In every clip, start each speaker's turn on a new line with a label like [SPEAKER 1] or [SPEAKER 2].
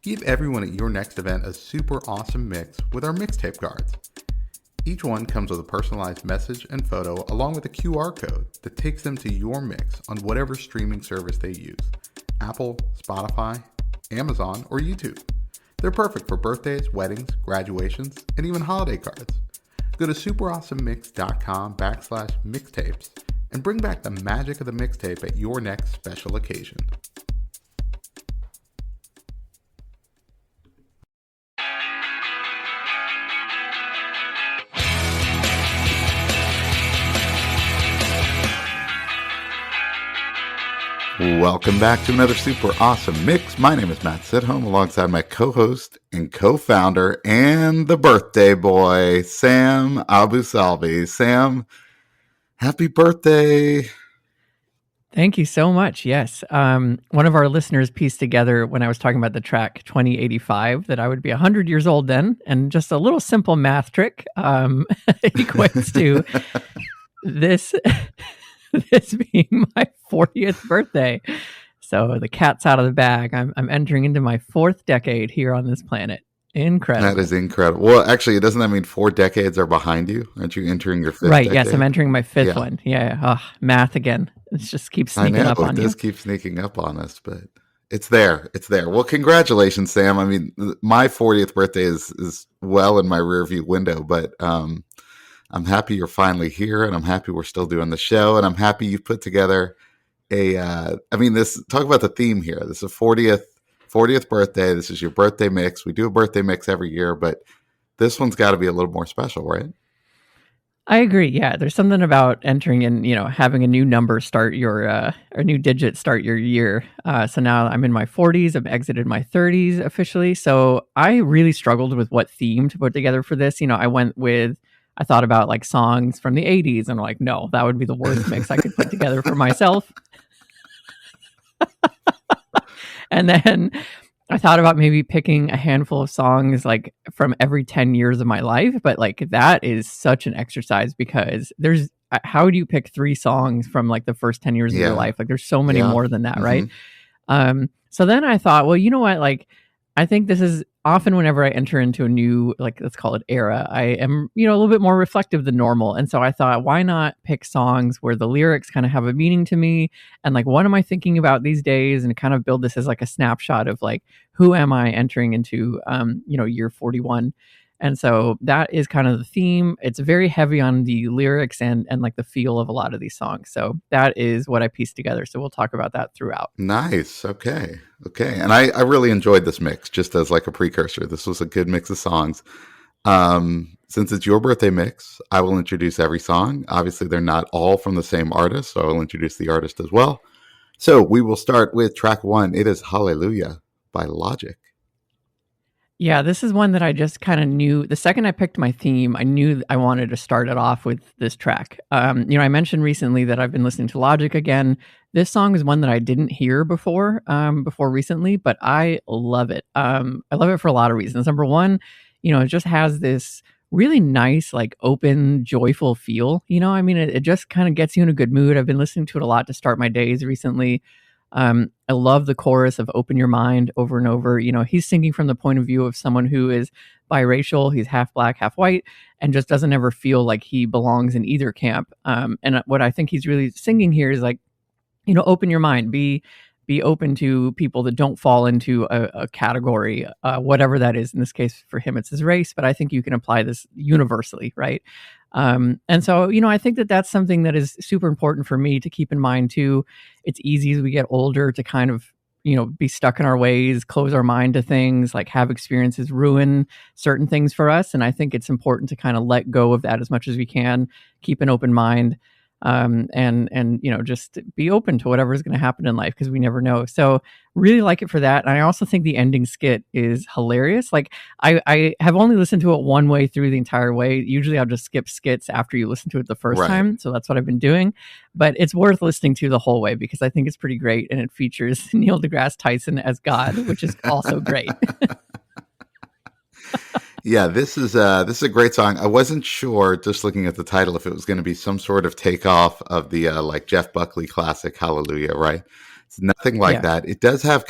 [SPEAKER 1] Give everyone at your next event a super awesome mix with our mixtape cards. Each one comes with a personalized message and photo along with a QR code that takes them to your mix on whatever streaming service they use: Apple, Spotify, Amazon, or YouTube. They're perfect for birthdays, weddings, graduations, and even holiday cards. Go to superawesomemix.com/mixtapes and bring back the magic of the mixtape at your next special occasion. Welcome back to another super awesome mix. My name is Matt Sidholm, alongside my co-host and co-founder and the birthday boy, Sam Abu Salvi. Sam, happy birthday.
[SPEAKER 2] Thank you so much. Yes. One of our listeners pieced together when I was talking about the track 2085 that I would be 100 years old then. And just a little simple math trick equates to this being my 40th birthday. So the cat's out of the bag. I'm entering into my 4th decade here on this planet. Incredible.
[SPEAKER 1] That is incredible. Well, actually, doesn't that mean 4 decades are behind you? Aren't you entering your 5th
[SPEAKER 2] Right.
[SPEAKER 1] decade?
[SPEAKER 2] Yes, I'm entering my 5th one. Yeah. Oh, math again. It just keeps sneaking up on you.
[SPEAKER 1] It does keep sneaking up on us, but it's there. It's there. Well, congratulations, Sam. I mean, my 40th birthday is well in my rearview window, but I'm happy you're finally here, and I'm happy we're still doing the show, and I'm happy you've put together talk about the theme here. This is a 40th birthday. This is your birthday mix. We do a birthday mix every year, but this one's got to be a little more special, right?
[SPEAKER 2] I agree. Yeah, there's something about entering in, having a new number start your, a new digit start your year. So now I'm in my 40s. I've exited my 30s officially. So I really struggled with what theme to put together for this. I thought about like songs from the 80s, and I'm like, no, that would be the worst mix I could put together for myself. And then I thought about maybe picking a handful of songs like from every 10 years of my life, but like that is such an exercise because how do you pick 3 songs from like the first 10 years of your life? Like there's so many more than that, right? So then I thought, well, you know what? Like I think this is often whenever I enter into a new, like, let's call it era, I am, a little bit more reflective than normal. And so I thought, why not pick songs where the lyrics kind of have a meaning to me? And like, what am I thinking about these days? And kind of build this as like a snapshot of like, who am I entering into, year 41? And so that is kind of the theme. It's very heavy on the lyrics and like the feel of a lot of these songs. So that is what I pieced together. So we'll talk about that throughout.
[SPEAKER 1] Nice. Okay. And I really enjoyed this mix just as like a precursor. This was a good mix of songs. Since it's your birthday mix, I will introduce every song. Obviously, they're not all from the same artist, so I will introduce the artist as well. So we will start with track 1. It is Hallelujah by Logic.
[SPEAKER 2] Yeah, this is one that I just kind of knew. The second I picked my theme, I knew I wanted to start it off with this track. I mentioned recently that I've been listening to Logic again. This song is one that I didn't hear before recently, but I love it. I love it for a lot of reasons. Number one, it just has this really nice, like open, joyful feel. It just kind of gets you in a good mood. I've been listening to it a lot to start my days recently. I love the chorus of "Open Your Mind" over and over. He's singing from the point of view of someone who is biracial. He's half black, half white, and just doesn't ever feel like he belongs in either camp. And what I think he's really singing here is like, open your mind, be open to people that don't fall into a category, whatever that is. In this case, for him, it's his race, but I think you can apply this universally, right? And so, I think that that's something that is super important for me to keep in mind too. It's easy as we get older to kind of, be stuck in our ways, close our mind to things, like have experiences ruin certain things for us. And I think it's important to kind of let go of that as much as we can, keep an open mind. And just be open to whatever is going to happen in life because we never know. So really like it for that. And I also think the ending skit is hilarious. Like I have only listened to it one way through the entire way. Usually I'll just skip skits after you listen to it the first time. So that's what I've been doing. But it's worth listening to the whole way because I think it's pretty great. And it features Neil deGrasse Tyson as God, which is also great.
[SPEAKER 1] Yeah, this is a great song. I wasn't sure, just looking at the title, if it was going to be some sort of takeoff of the like Jeff Buckley classic Hallelujah, right? It's nothing like that. It does have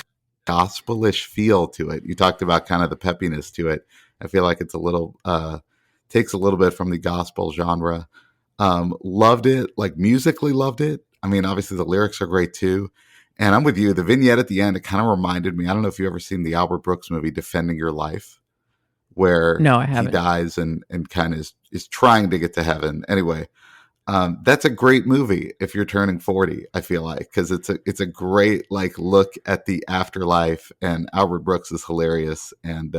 [SPEAKER 1] gospelish feel to it. You talked about kind of the peppiness to it. I feel like it's a little takes a little bit from the gospel genre. Loved it, like musically loved it. I mean, obviously the lyrics are great too. And I'm with you. The vignette at the end, it kind of reminded me. I don't know if you've ever seen the Albert Brooks movie Defending Your Life, where
[SPEAKER 2] No, I
[SPEAKER 1] he
[SPEAKER 2] haven't.
[SPEAKER 1] dies and kind of is trying to get to heaven. Anyway, that's a great movie if you're turning 40. I feel like, because it's a great like look at the afterlife, and Albert Brooks is hilarious. And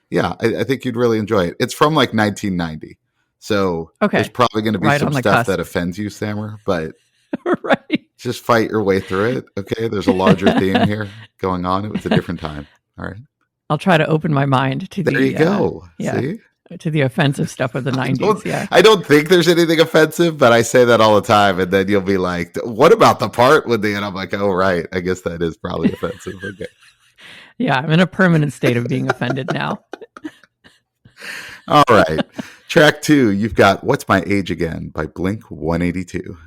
[SPEAKER 1] yeah, I think you'd really enjoy it. It's from like 1990, so there's
[SPEAKER 2] Okay.
[SPEAKER 1] probably going to be
[SPEAKER 2] Right
[SPEAKER 1] some
[SPEAKER 2] on the
[SPEAKER 1] stuff
[SPEAKER 2] cusp.
[SPEAKER 1] that offends you, Sammer, but
[SPEAKER 2] Right.
[SPEAKER 1] just fight your way through it. Okay, there's a larger theme here going on. It was a different time. All right,
[SPEAKER 2] I'll try to open my mind to
[SPEAKER 1] there you
[SPEAKER 2] the
[SPEAKER 1] go.
[SPEAKER 2] yeah,
[SPEAKER 1] See,
[SPEAKER 2] to the offensive stuff of the 90s. Yeah.
[SPEAKER 1] I don't think there's anything offensive, but I say that all the time, and then you'll be like, "What about the part with the?" And I'm like, "Oh, right. I guess that is probably offensive." Okay.
[SPEAKER 2] Yeah, I'm in a permanent state of being offended now.
[SPEAKER 1] All right. Track 2, you've got "What's My Age Again" by Blink 182.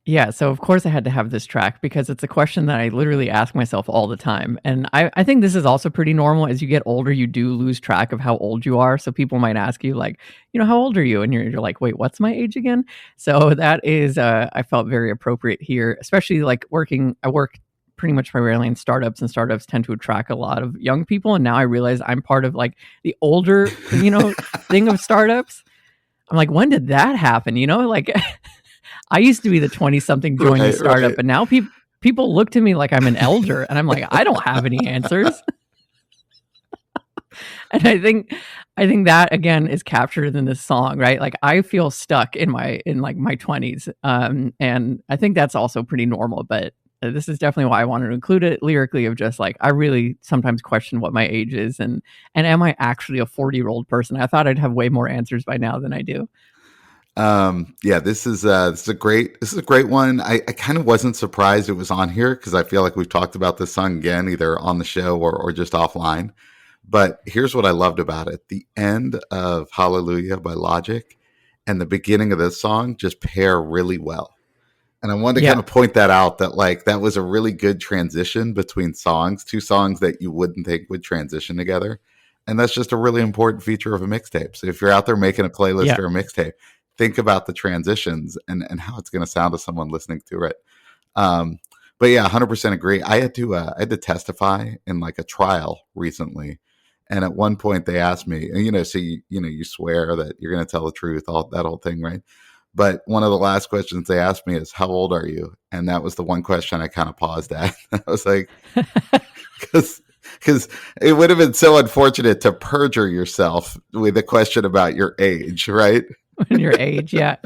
[SPEAKER 2] Yeah, so of course I had to have this track because it's a question that I literally ask myself all the time. And I think this is also pretty normal. As you get older, you do lose track of how old you are. So people might ask you, like, how old are you? And you're like, wait, what's my age again? So that is, I felt very appropriate here, especially like I work pretty much primarily in startups, and startups tend to attract a lot of young people. And now I realize I'm part of like the older, thing of startups. I'm like, when did that happen? Like I used to be the 20-something joining a startup, and now people look to me like I'm an elder, and I'm like, I don't have any answers. And I think that again is captured in this song, right? Like I feel stuck in my 20s, and I think that's also pretty normal. But this is definitely why I wanted to include it lyrically. Of just like I really sometimes question what my age is, and am I actually a 40-year-old person? I thought I'd have way more answers by now than I do.
[SPEAKER 1] Yeah, this is a great one. I kind of wasn't surprised it was on here, because I feel like we've talked about this song again, either on the show or just offline. But here's what I loved about it: the end of "Hallelujah" by Logic and the beginning of this song just pair really well. And I wanted to
[SPEAKER 2] Yeah.
[SPEAKER 1] kind of point that out, that like that was a really good transition between songs, two songs that you wouldn't think would transition together. And that's just a really important feature of a mixtape. So if you're out there making a playlist
[SPEAKER 2] Yeah.
[SPEAKER 1] or a mixtape, think about the transitions and how it's going to sound to someone listening to it. But yeah, 100% agree. I had to testify in like a trial recently, and at one point they asked me, and so you swear that you're going to tell the truth, all that whole thing, right? But one of the last questions they asked me is, "How old are you?" And that was the one question I kind of paused at. I was like, because it would have been so unfortunate to perjure yourself with a question about your age, right?
[SPEAKER 2] And your age, yeah.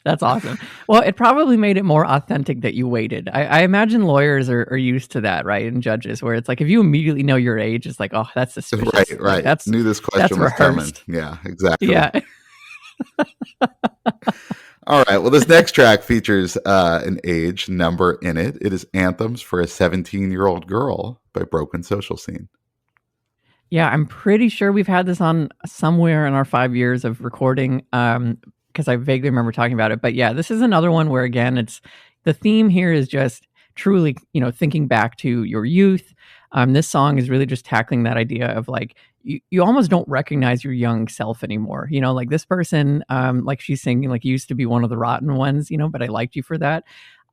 [SPEAKER 2] That's awesome. Well, it probably made it more authentic that you waited. I imagine lawyers are used to that, right? And judges, where it's like if you immediately know your age, it's like, oh, that's suspicious.
[SPEAKER 1] Right.
[SPEAKER 2] Like, that's
[SPEAKER 1] knew this question was coming. Yeah, exactly.
[SPEAKER 2] Yeah.
[SPEAKER 1] All right. Well, this next track features an age number in it. It is "Anthems for a 17-Year-Old Girl" by Broken Social Scene.
[SPEAKER 2] Yeah, I'm pretty sure we've had this on somewhere in our 5 years of recording, because I vaguely remember talking about it. But yeah, this is another one where, again, it's the theme here is just truly, thinking back to your youth. This song is really just tackling that idea of like, you almost don't recognize your young self anymore. Like this person, like she's singing, like, you used to be one of the rotten ones, but I liked you for that.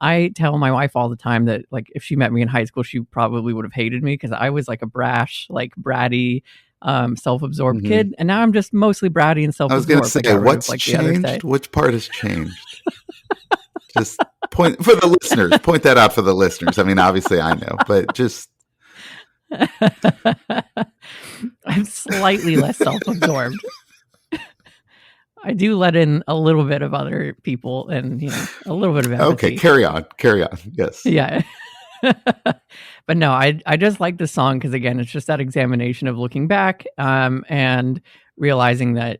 [SPEAKER 2] I tell my wife all the time that like if she met me in high school, she probably would have hated me because I was like a brash, like bratty, self-absorbed kid, and now I'm just mostly bratty and self-absorbed.
[SPEAKER 1] I was going to say, what's changed? Which part has changed? Just point for the listeners. Point that out for the listeners. I mean, obviously I know, but just.
[SPEAKER 2] I'm slightly less self-absorbed. I do let in a little bit of other people and, a little bit of empathy.
[SPEAKER 1] Okay, carry on. Yes.
[SPEAKER 2] Yeah. But no, I just like the song because, again, it's just that examination of looking back, and realizing that,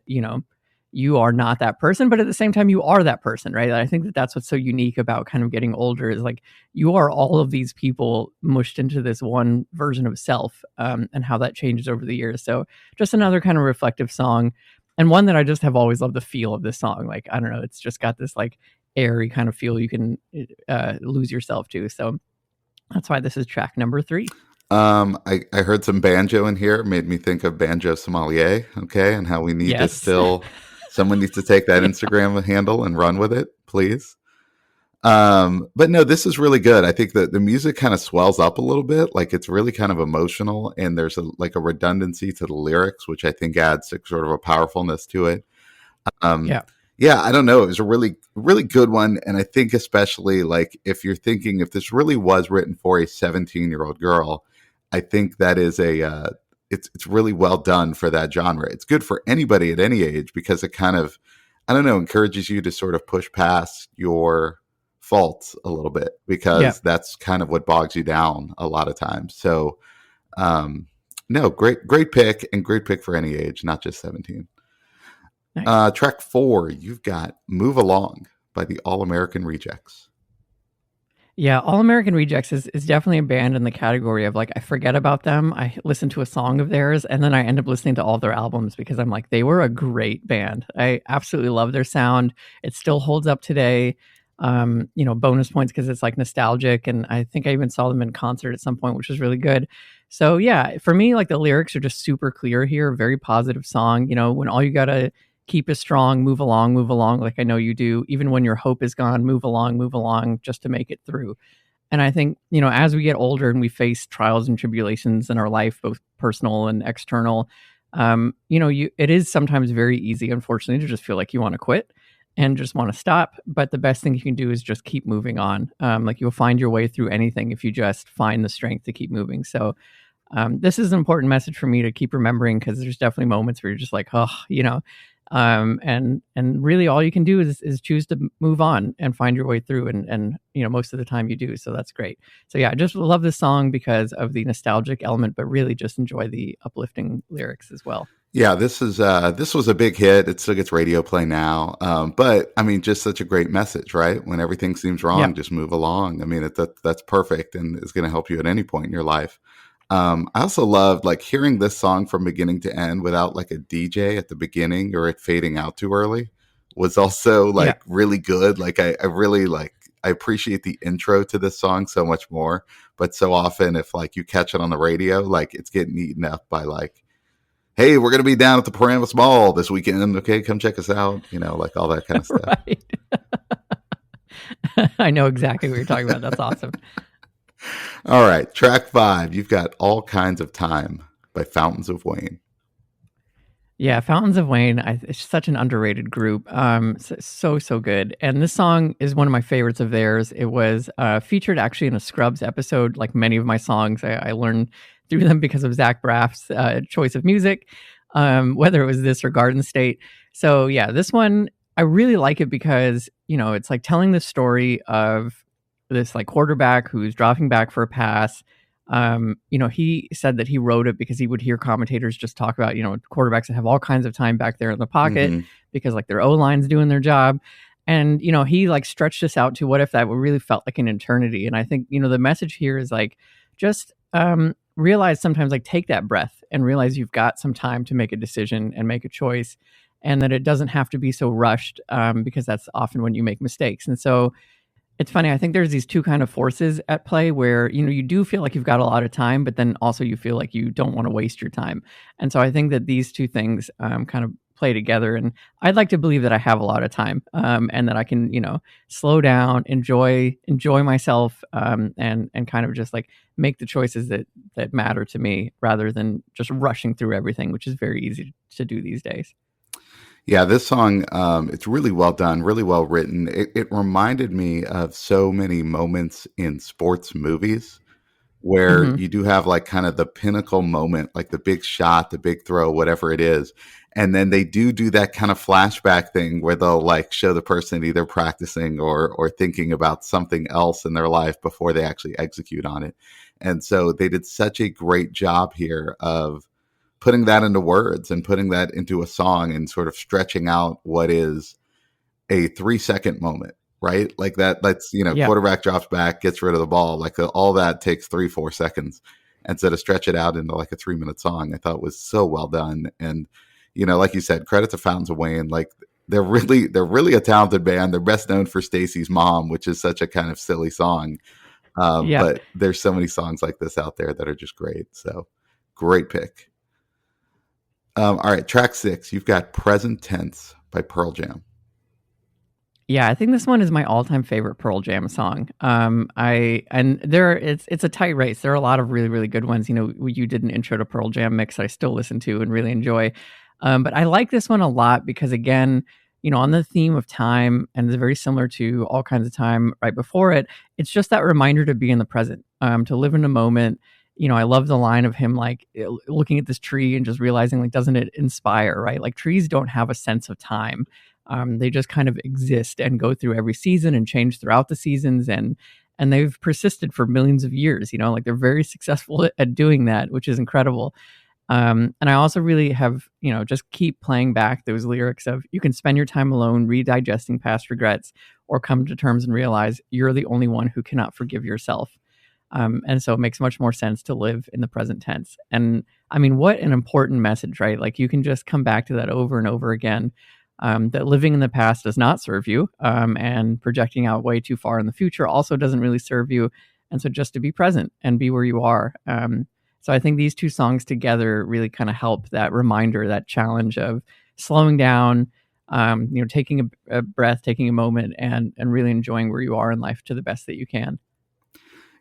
[SPEAKER 2] you are not that person, but at the same time, you are that person, right? I think that that's what's so unique about kind of getting older is like you are all of these people mushed into this one version of self, and how that changes over the years. So just another kind of reflective song. And one that I just have always loved the feel of this song. Like, I don't know, it's just got this like airy kind of feel you can lose yourself to. So that's why this is track number 3.
[SPEAKER 1] I heard some banjo in here. It made me think of Banjo Sommelier, okay, and how we need to
[SPEAKER 2] Yes.
[SPEAKER 1] still, someone needs to take that Instagram handle and run with it, please. But no, this is really good. I think that the music kind of swells up a little bit. Like it's really kind of emotional, and there's like a redundancy to the lyrics, which I think adds sort of a powerfulness to it.
[SPEAKER 2] Yeah.
[SPEAKER 1] Yeah, I don't know. It was a really, really good one. And I think especially like if you're thinking if this really was written for a 17-year-old girl, I think that is it's really well done for that genre. It's good for anybody at any age because it kind of, I don't know, encourages you to sort of push past your faults a little bit because that's kind of what bogs you down a lot of times. So no, great pick, and great pick for any age, not just 17. Nice. Track 4, you've got Move Along by the All American Rejects.
[SPEAKER 2] Yeah, All American Rejects is definitely a band in the category of like, I forget about them. I listen to a song of theirs and then I end up listening to all their albums because I'm like, they were a great band. I absolutely love their sound. It still holds up today. Bonus points because it's like nostalgic. And I think I even saw them in concert at some point, which was really good. So yeah, for me, like the lyrics are just super clear here. Very positive song. When all you gotta keep is strong, move along, like I know you do. Even when your hope is gone, move along just to make it through. And I think, as we get older and we face trials and tribulations in our life, both personal and external, it is sometimes very easy, unfortunately, to just feel like you want to quit and just want to stop. But the best thing you can do is just keep moving on. Like you'll find your way through anything if you just find the strength to keep moving. So this is an important message for me to keep remembering because there's definitely moments where you're just like, and really all you can do is choose to move on and find your way through. And most of the time you do. So that's great. So yeah, I just love this song because of the nostalgic element, but really just enjoy the uplifting lyrics as well.
[SPEAKER 1] Yeah, this was a big hit. It still gets radio play now. But I mean, just such a great message, right? When everything seems wrong, just move along. I mean, that's perfect and is going to help you at any point in your life. I also loved like hearing this song from beginning to end without like a DJ at the beginning or it fading out too early was also like really good. Like I really I appreciate the intro to this song so much more, but so often if like you catch it on the radio, like it's getting eaten up by like, hey, we're going to be down at the Paramus Mall this weekend. Okay, come check us out. Like all that kind of stuff.
[SPEAKER 2] Right. I know exactly what you're talking about. That's awesome.
[SPEAKER 1] All right, track 5. You've got All Kinds of Time by Fountains of Wayne.
[SPEAKER 2] Yeah, Fountains of Wayne. It's such an underrated group. So good. And this song is one of my favorites of theirs. It was featured actually in a Scrubs episode. Like many of my songs, I learned through them because of Zach Braff's choice of music, whether it was this or Garden State. So yeah, this one, I really like it because, it's like telling the story of this like quarterback who's dropping back for a pass. He said that he wrote it because he would hear commentators just talk about, quarterbacks that have all kinds of time back there in the pocket because like their O-line's doing their job. And, he like stretched this out to what if that really felt like an eternity. And I think, the message here is like, just realize sometimes like take that breath and realize you've got some time to make a decision and make a choice and that it doesn't have to be so rushed because that's often when you make mistakes. And so it's funny. I think there's these two kind of forces at play where, you do feel like you've got a lot of time, but then also you feel like you don't want to waste your time. And so I think that these two things kind of play together. And I'd like to believe that I have a lot of time and that I can, slow down, enjoy myself and kind of just like make the choices that matter to me rather than just rushing through everything, which is very easy to do these days.
[SPEAKER 1] Yeah, this song, it's really well done, really well written. It reminded me of so many moments in sports movies where you do have like kind of the pinnacle moment, like the big shot, the big throw, whatever it is. And then they do that kind of flashback thing where they'll like show the person either practicing or thinking about something else in their life before they actually execute on it. And so they did such a great job here of putting that into words and putting that into a song and sort of stretching out what is a 3-second moment, right? Like that's, quarterback drops back, gets rid of the ball. Like all that takes 3-4 seconds. And so to stretch it out into like a 3-minute song, I thought was so well done. And, like you said, credit to Fountains of Wayne. Like they're really a talented band. They're best known for Stacy's Mom, which is such a kind of silly song.
[SPEAKER 2] Yeah.
[SPEAKER 1] But there's so many songs like this out there that are just great. So great pick. All right, track 6. You've got Present Tense by Pearl Jam.
[SPEAKER 2] Yeah, I think this one is my all-time favorite Pearl Jam song. It's a tight race. There are a lot of really, really good ones. You know, you did an intro to Pearl Jam mix I still listen to and really enjoy. But I like this one a lot because, again, you know, on the theme of time, and it's very similar to All Kinds of Time right before it. It's just that reminder to be in the present, to live in the moment. You know, I love the line of him like looking at this tree and just realizing, like, doesn't it inspire, right? Like, trees don't have a sense of time. They just kind of exist and go through every season and change throughout the seasons, and they've persisted for millions of years. You know, like they're very successful at doing that, which is incredible. And I also really have, you know, just keep playing back those lyrics of you can spend your time alone redigesting past regrets, or come to terms and realize you're the only one who cannot forgive yourself. And so it makes much more sense to live in the present tense. And I mean, what an important message, right? Like you can just come back to that over and over again. That living in the past does not serve you, and projecting out way too far in the future also doesn't really serve you. And so just to be present and be where you are. So I think these two songs together really kind of help that reminder, that challenge of slowing down, you know, taking a breath, taking a moment, and really enjoying where you are in life to the best that you can.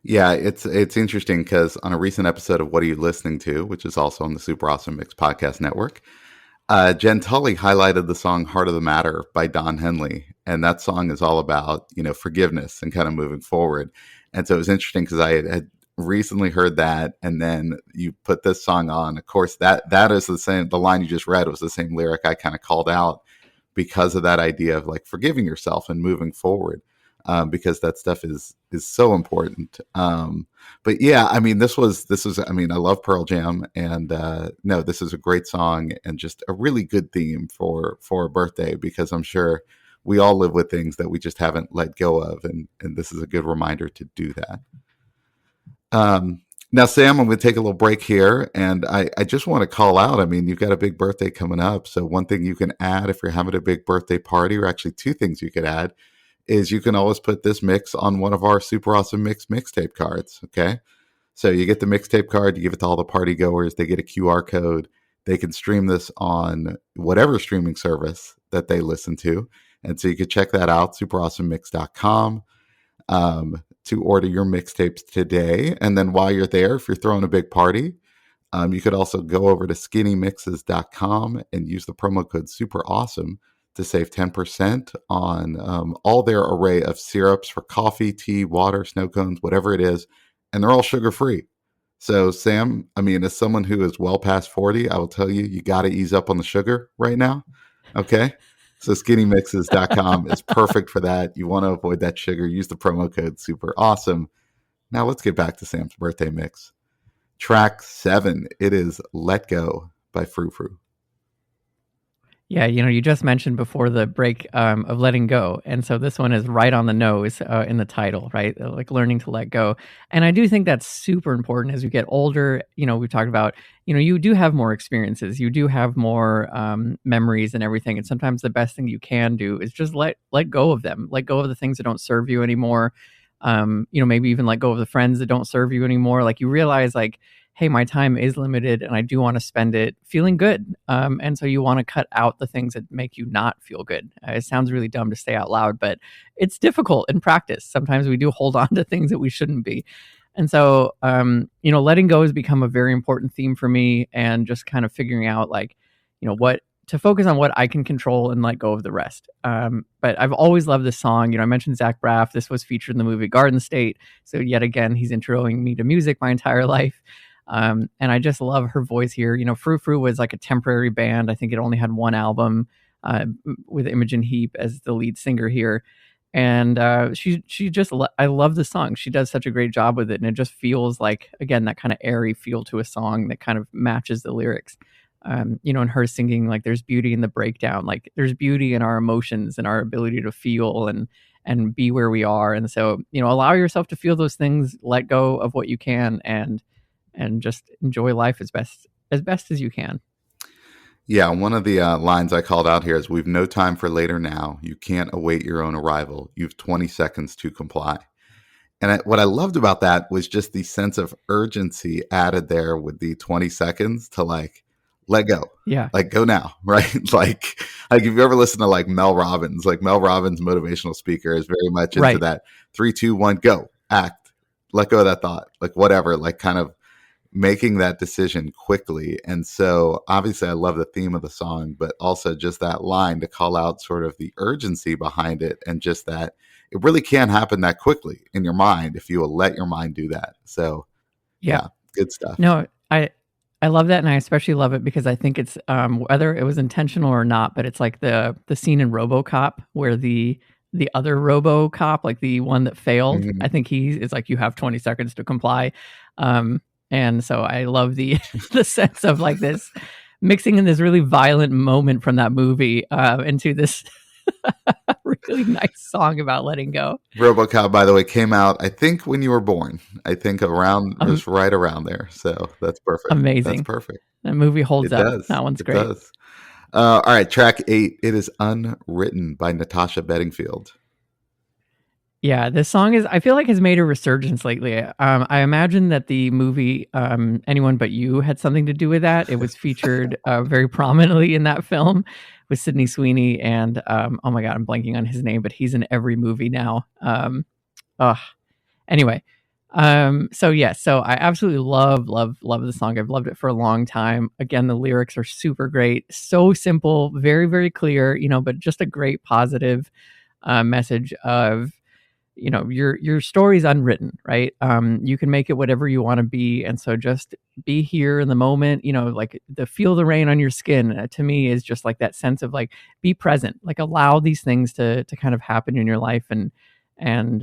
[SPEAKER 1] Yeah, it's interesting because on a recent episode of What Are You Listening To, which is also on the Super Awesome Mix podcast network, Jen Tully highlighted the song "Heart of the Matter" by Don Henley, and that song is all about, you know, forgiveness and kind of moving forward. And so it was interesting because I had recently heard that, and then you put this song on. Of course, that is the same. The line you just read was the same lyric I kind of called out because of that idea of like forgiving yourself and moving forward, because that stuff is so important. But yeah, I mean, this was, I mean, I love Pearl Jam, and no, this is a great song and just a really good theme for a birthday, because I'm sure we all live with things that we just haven't let go of, and this is a good reminder to do that. Now, Sam, I'm going to take a little break here, and I just want to call out, I mean, you've got a big birthday coming up, so one thing you can add if you're having a big birthday party, or actually two things you could add, is you can always put this mix on one of our Super Awesome Mix mixtape cards, okay? So you get the mixtape card, you give it to all the party goers, they get a QR code, they can stream this on whatever streaming service that they listen to, and so you can check that out, superawesomemix.com, to order your mixtapes today. And then while you're there, if you're throwing a big party, you could also go over to skinnymixes.com and use the promo code SUPERAWESOME to save 10% on all their array of syrups for coffee, tea, water, snow cones, whatever it is. And they're all sugar-free. So, Sam, I mean, as someone who is well past 40, I will tell you, you got to ease up on the sugar right now. Okay? So skinnymixes.com is perfect for that. You want to avoid that sugar. Use the promo code SUPERAWESOME. Now let's get back to Sam's birthday mix. Track 7, it is Let Go by Frou Frou.
[SPEAKER 2] Yeah, you know, you just mentioned before the break of letting go. And so this one is right on the nose in the title, right? Like learning to let go. And I do think that's super important as you get older. You know, we've talked about, you know, you do have more experiences, you do have more memories and everything. And sometimes the best thing you can do is just let go of them, let go of the things that don't serve you anymore. You know, maybe even let go of the friends that don't serve you anymore. Like you realize like, hey, my time is limited and I do want to spend it feeling good. And so you want to cut out the things that make you not feel good. It sounds really dumb to say out loud, but it's difficult in practice. Sometimes we do hold on to things that we shouldn't be. And so, you know, letting go has become a very important theme for me, and just kind of figuring out like, you know, what to focus on, what I can control, and let go of the rest. But I've always loved this song. You know, I mentioned Zach Braff. This was featured in the movie Garden State. So yet again, he's introing me to music my entire life. And I just love her voice here. You know, Frou Frou was like a temporary band. I think it only had one album with Imogen Heap as the lead singer here. And she just, I love the song. She does such a great job with it. And it just feels like, again, that kind of airy feel to a song that kind of matches the lyrics. You know, and her singing, like there's beauty in the breakdown, like there's beauty in our emotions and our ability to feel and be where we are. And so, you know, allow yourself to feel those things, let go of what you can, and just enjoy life as best as you can.
[SPEAKER 1] Yeah, one of the lines I called out here is, "We've no time for later now. You can't await your own arrival. You've 20 seconds to comply." And what I loved about that was just the sense of urgency added there with the 20 seconds to like, let go,
[SPEAKER 2] Yeah.
[SPEAKER 1] like go now, right? Like if you ever listen to like Mel Robbins, like Mel Robbins, motivational speaker, is very much into
[SPEAKER 2] Right.
[SPEAKER 1] that 3, 2, 1, go, act, let go of that thought, like whatever, like kind of making that decision quickly. And so obviously I love the theme of the song, but also just that line to call out sort of the urgency behind it, and just that it really can happen that quickly in your mind if you will let your mind do that. So
[SPEAKER 2] Yeah.
[SPEAKER 1] yeah, good stuff.
[SPEAKER 2] No, I love that, and I especially love it because I think it's whether it was intentional or not, but it's like the scene in RoboCop where the other RoboCop, like the one that failed, I
[SPEAKER 1] Mhm.
[SPEAKER 2] think he is like, you have 20 seconds to comply. And so I love the the sense of like this mixing in this really violent moment from that movie into this really nice song about letting go.
[SPEAKER 1] RoboCop, by the way, came out, I think, when you were born. I think around, it
[SPEAKER 2] Um,
[SPEAKER 1] was right around there. So that's perfect. That's
[SPEAKER 2] Amazing.
[SPEAKER 1] perfect.
[SPEAKER 2] That movie holds
[SPEAKER 1] It
[SPEAKER 2] up.
[SPEAKER 1] does.
[SPEAKER 2] That one's
[SPEAKER 1] It
[SPEAKER 2] great.
[SPEAKER 1] does. All right, track 8. It is Unwritten by Natasha Bedingfield.
[SPEAKER 2] Yeah, this song is I feel like has made a resurgence lately. I imagine that the movie Anyone But You had something to do with that. It was featured very prominently in that film with Sydney Sweeney and oh my god, I'm blanking on his name, but he's in every movie now. Ugh. Anyway, so yeah, so I absolutely love the song. I've loved it for a long time. Again, the lyrics are super great, so simple, very very clear, but just a great positive message of your story's unwritten, right? You can make it whatever you want to be, and so just be here in the moment. Like the feel the rain on your skin, to me is just like that sense of like, be present, like allow these things to kind of happen in your life, and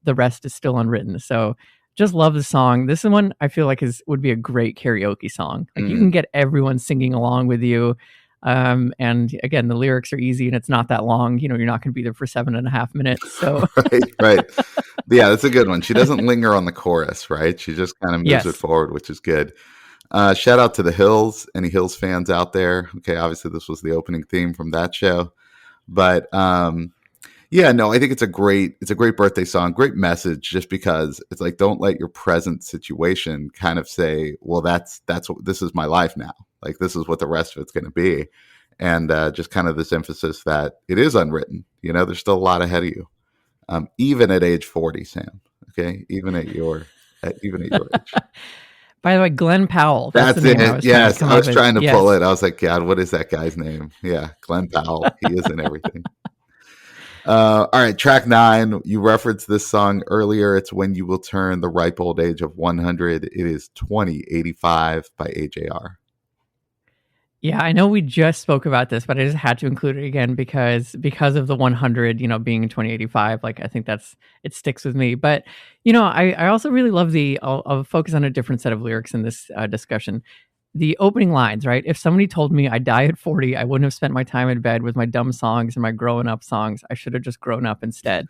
[SPEAKER 2] the rest is still unwritten. So just love the song. This is one I feel like would be a great karaoke song. Like you can
[SPEAKER 1] Mm.
[SPEAKER 2] get everyone singing along with you. And again, the lyrics are easy and it's not that long. You're not going to be there for 7.5 minutes. So
[SPEAKER 1] Right, right. Yeah, that's a good one. She doesn't linger on the chorus, right? She just kind of moves it
[SPEAKER 2] yes,
[SPEAKER 1] forward, which is good. Shout out to the Hills, any Hills fans out there. Okay, obviously this was the opening theme from that show. But yeah, no, I think it's a great birthday song, great message, just because it's like, don't let your present situation kind of say, well, that's what this is my life now. Like this is what the rest of it's going to be. And just kind of this emphasis that it is unwritten. There's still a lot ahead of you, even at age 40, Sam. Okay, even at your age.
[SPEAKER 2] by the way, Glenn Powell, that's the
[SPEAKER 1] That's
[SPEAKER 2] name I
[SPEAKER 1] it.
[SPEAKER 2] was trying to
[SPEAKER 1] Yes,
[SPEAKER 2] come
[SPEAKER 1] I
[SPEAKER 2] up
[SPEAKER 1] was
[SPEAKER 2] with.
[SPEAKER 1] trying to pull
[SPEAKER 2] Yes.
[SPEAKER 1] it. I was like, God, what is that guy's name? Yeah, Glenn Powell. He is in everything. All right, track 9. You referenced this song earlier. It's When You Will Turn the Ripe Old Age of 100. It is 2085 by AJR.
[SPEAKER 2] Yeah, I know we just spoke about this, but I just had to include it again because of the 100, being in 2085. Like I think it sticks with me. But I also really love I'll focus on a different set of lyrics in this discussion. The opening lines, right? If somebody told me I'd die at 40, I wouldn't have spent my time in bed with my dumb songs and my growing up songs. I should have just grown up instead.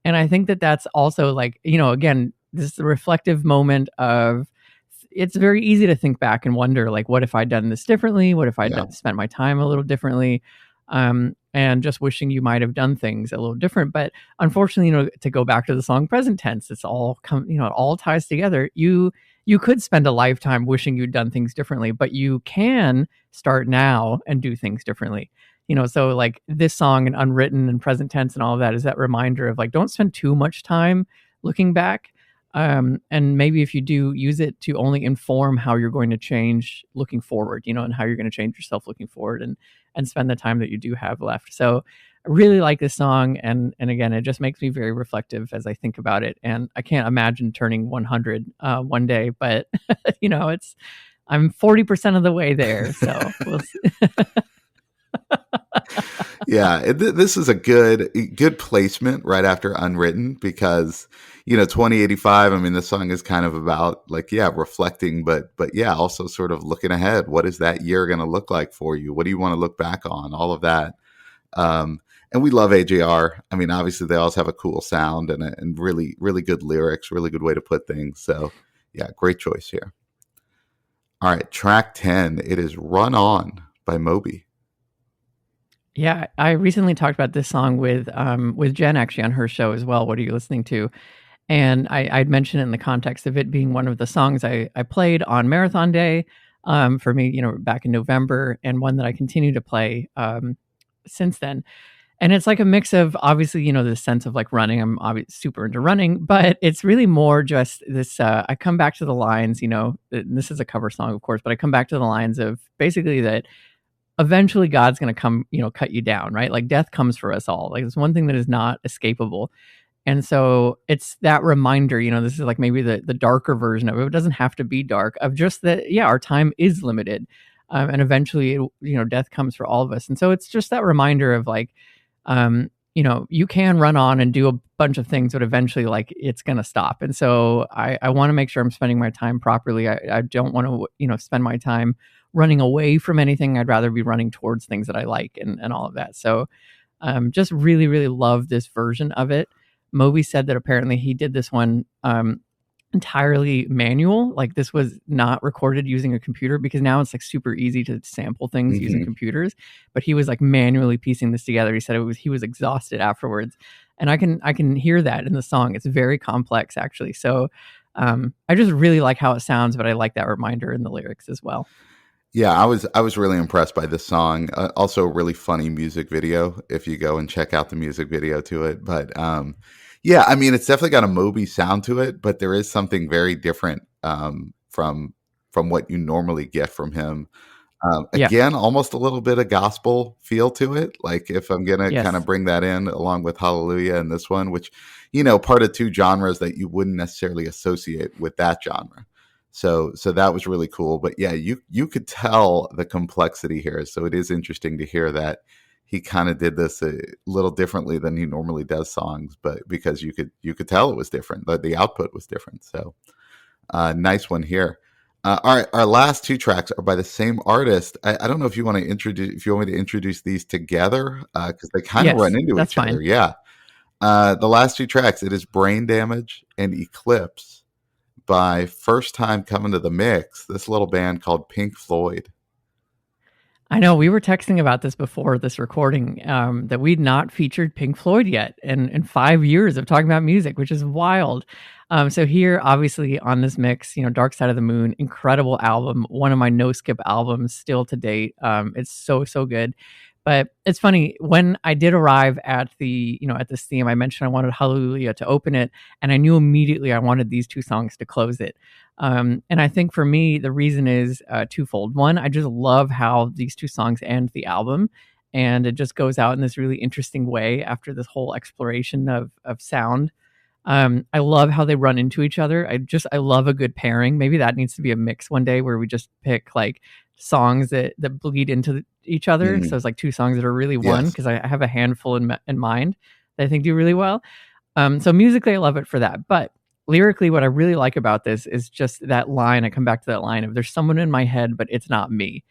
[SPEAKER 2] And I think that that's also like, again, this is a reflective moment of it's very easy to think back and wonder, like, what if I'd done this differently? What if I'd
[SPEAKER 1] Yeah.
[SPEAKER 2] spent my time a little differently? And just wishing you might have done things a little different. But unfortunately, to go back to the song present tense, it's all it all ties together. You could spend a lifetime wishing you'd done things differently, but you can start now and do things differently. So like this song and Unwritten and present tense and all of that is that reminder of like, don't spend too much time looking back. And maybe if you do, use it to only inform how you're going to change looking forward, and how you're going to change yourself looking forward, and spend the time that you do have left. So I really like this song, and again, it just makes me very reflective as I think about it. And I can't imagine turning 100 one day, but I'm 40% of the way there, so we'll see.
[SPEAKER 1] Yeah, this is a good placement right after Unwritten, because 2085, I mean, the song is kind of about like, yeah, reflecting, but yeah, also sort of looking ahead. What is that year going to look like for you? What do you want to look back on? All of that. And we love AJR. I mean, obviously they also have a cool sound and really, really good lyrics, really good way to put things. So yeah, great choice here. All right, track 10. It is Run On by Moby.
[SPEAKER 2] Yeah, I recently talked about this song with Jen actually on her show as well. What are you listening to? And I'd mentioned it in the context of it being one of the songs I played on Marathon Day, for me, back in November, and one that I continue to play since then. And it's like a mix of obviously, the sense of like running. I'm obviously super into running, but it's really more just this. I come back to the lines, this is a cover song, of course, but I come back to the lines of basically that eventually God's going to come, cut you down, right? Like death comes for us all. Like it's one thing that is not escapable. And so it's that reminder, this is like maybe the darker version of it. It doesn't have to be dark, of just that, yeah, our time is limited. And eventually, death comes for all of us. And so it's just that reminder of like, you can run on and do a bunch of things, but eventually like it's going to stop. And so I want to make sure I'm spending my time properly. I don't want to, spend my time running away from anything. I'd rather be running towards things that I like and all of that. So just really, really love this version of it. Moby said that apparently he did this one entirely manual. Like this was not recorded using a computer, because now it's like super easy to sample things using computers. But he was like manually piecing this together. He said he was exhausted afterwards, and I can hear that in the song. It's very complex actually. So I just really like how it sounds, but I like that reminder in the lyrics as well.
[SPEAKER 1] Yeah, I was really impressed by this song. Also, a really funny music video if you go and check out the music video to it. But yeah, I mean, it's definitely got a Moby sound to it, but there is something very different from what you normally get from him. Again, almost a little bit of gospel feel to it. Like if I'm gonna kind of bring that in along with Hallelujah and this one, which part of two genres that you wouldn't necessarily associate with that genre. So that was really cool. But yeah, you could tell the complexity here. So it is interesting to hear that he kind of did this a little differently than he normally does songs, but because you could tell it was different, the output was different. So nice one here. Our last two tracks are by the same artist. I don't know if you want me to introduce these together, because they kind of run into each other. Yeah. The last two tracks, it is Brain Damage and Eclipse by first time coming to the mix, this little band called Pink Floyd.
[SPEAKER 2] I know we were texting about this before this recording, that we'd not featured Pink Floyd yet in 5 years of talking about music, which is wild. So here, obviously on this mix, Dark Side of the Moon, incredible album, one of my no skip albums still to date. It's so good. But it's funny, when I did arrive at at this theme, I mentioned I wanted Hallelujah to open it, and I knew immediately I wanted these two songs to close it. And I think for me, the reason is twofold. One, I just love how these two songs end the album, and it just goes out in this really interesting way after this whole exploration of sound. I love how they run into each other. I love a good pairing. Maybe that needs to be a mix one day where we just pick like songs that bleed into each other. So it's like two songs that are really one, because I have a handful in mind that I think do really well. So musically, I love it for that. But lyrically, what I really like about this is just that line. I come back to that line of "There's someone in my head, but it's not me."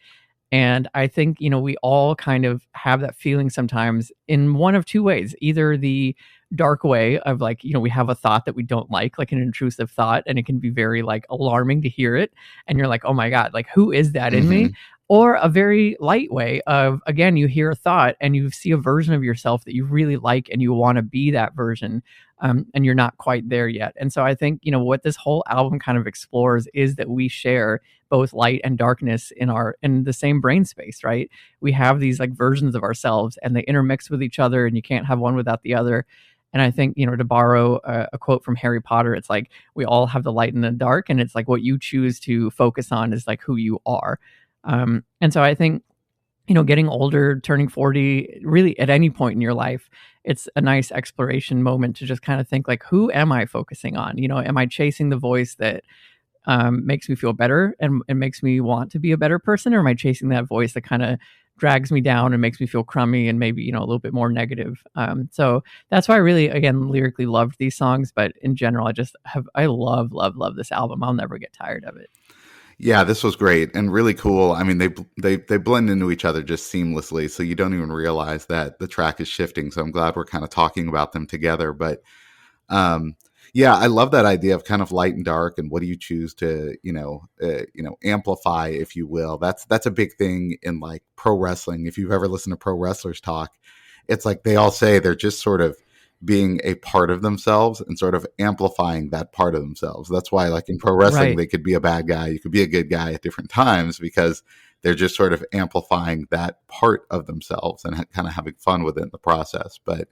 [SPEAKER 2] And I think, we all kind of have that feeling sometimes in one of two ways. Either the dark way of like, we have a thought that we don't like an intrusive thought, and it can be very like alarming to hear it. And you're like, oh my God, like who is that in me? Or a very light way of, again, you hear a thought and you see a version of yourself that you really like and you want to be that version, and you're not quite there yet. And so I think, what this whole album kind of explores is that we share both light and darkness in the same brain space, right? We have these like versions of ourselves, and they intermix with each other, and you can't have one without the other. And I think, to borrow a quote from Harry Potter, it's like we all have the light and the dark, and it's like what you choose to focus on is like who you are. And so I think, getting older, turning 40, really at any point in your life, it's a nice exploration moment to just kind of think like, who am I focusing on? Am I chasing the voice that makes me feel better and makes me want to be a better person? Or am I chasing that voice that kind of drags me down and makes me feel crummy and maybe, a little bit more negative? So that's why I really, again, lyrically loved these songs. But in general, I love this album. I'll never get tired of it.
[SPEAKER 1] Yeah, this was great and really cool. I mean, they blend into each other just seamlessly, so you don't even realize that the track is shifting. So I'm glad we're kind of talking about them together. But Yeah, I love that idea of kind of light and dark, and what do you choose to, amplify, if you will. That's a big thing in like pro wrestling. If you've ever listened to pro wrestlers talk, it's like they all say they're just sort of being a part of themselves and sort of amplifying that part of themselves. That's why, like in pro wrestling,
[SPEAKER 2] Right.
[SPEAKER 1] they could be a bad guy, you could be a good guy at different times because they're just sort of amplifying that part of themselves and kind of having fun within the process. But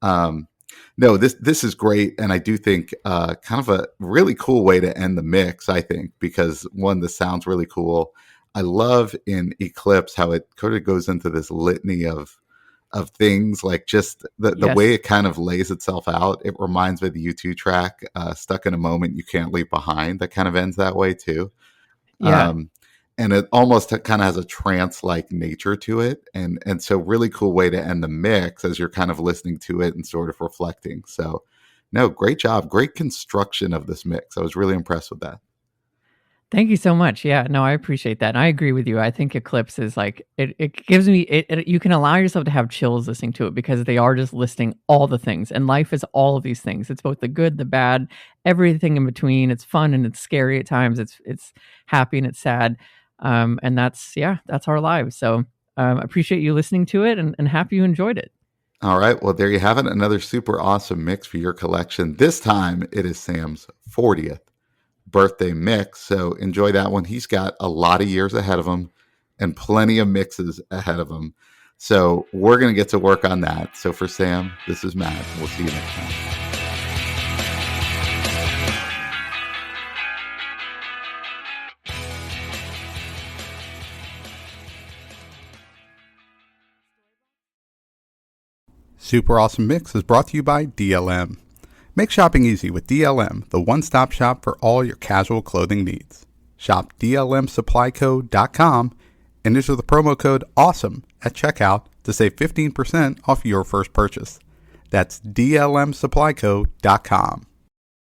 [SPEAKER 1] um, no, this is great, and I do think kind of a really cool way to end the mix. I think because one, this sounds really cool. I love in Eclipse how it kind of goes into this litany of things, like just the
[SPEAKER 2] Yes.
[SPEAKER 1] way it kind of lays itself out. It reminds me of the U2 track, "Stuck in a Moment You Can't Leave Behind," that kind of ends that way too.
[SPEAKER 2] Yeah.
[SPEAKER 1] Um, and it almost kind of has a trance like nature to it, and so really cool way to end the mix as you're kind of listening to it and sort of reflecting. So no, great job, great construction of this mix. I was really impressed with that.
[SPEAKER 2] Thank you so much. Yeah, no, I appreciate that. And I agree with you. I think Eclipse is like it gives me you can allow yourself to have chills listening to it because they are just listing all the things. And life is all of these things. It's both the good, the bad, everything in between. It's fun and it's scary at times. It's happy and it's sad. And that's our lives. So appreciate you listening to it and happy you enjoyed it.
[SPEAKER 1] All right, well, there you have it, another super awesome mix for your collection. This time it is Sam's 40th birthday mix. So enjoy that one. He's got a lot of years ahead of him and plenty of mixes ahead of him. So we're going to get to work on that. So for Sam, this is Matt. We'll see you next time. Super Awesome Mix is brought to you by DLM. Make shopping easy with DLM, the one-stop shop for all your casual clothing needs. Shop dlmsupplyco.com and enter the promo code AWESOME at checkout to save 15% off your first purchase. That's dlmsupplyco.com.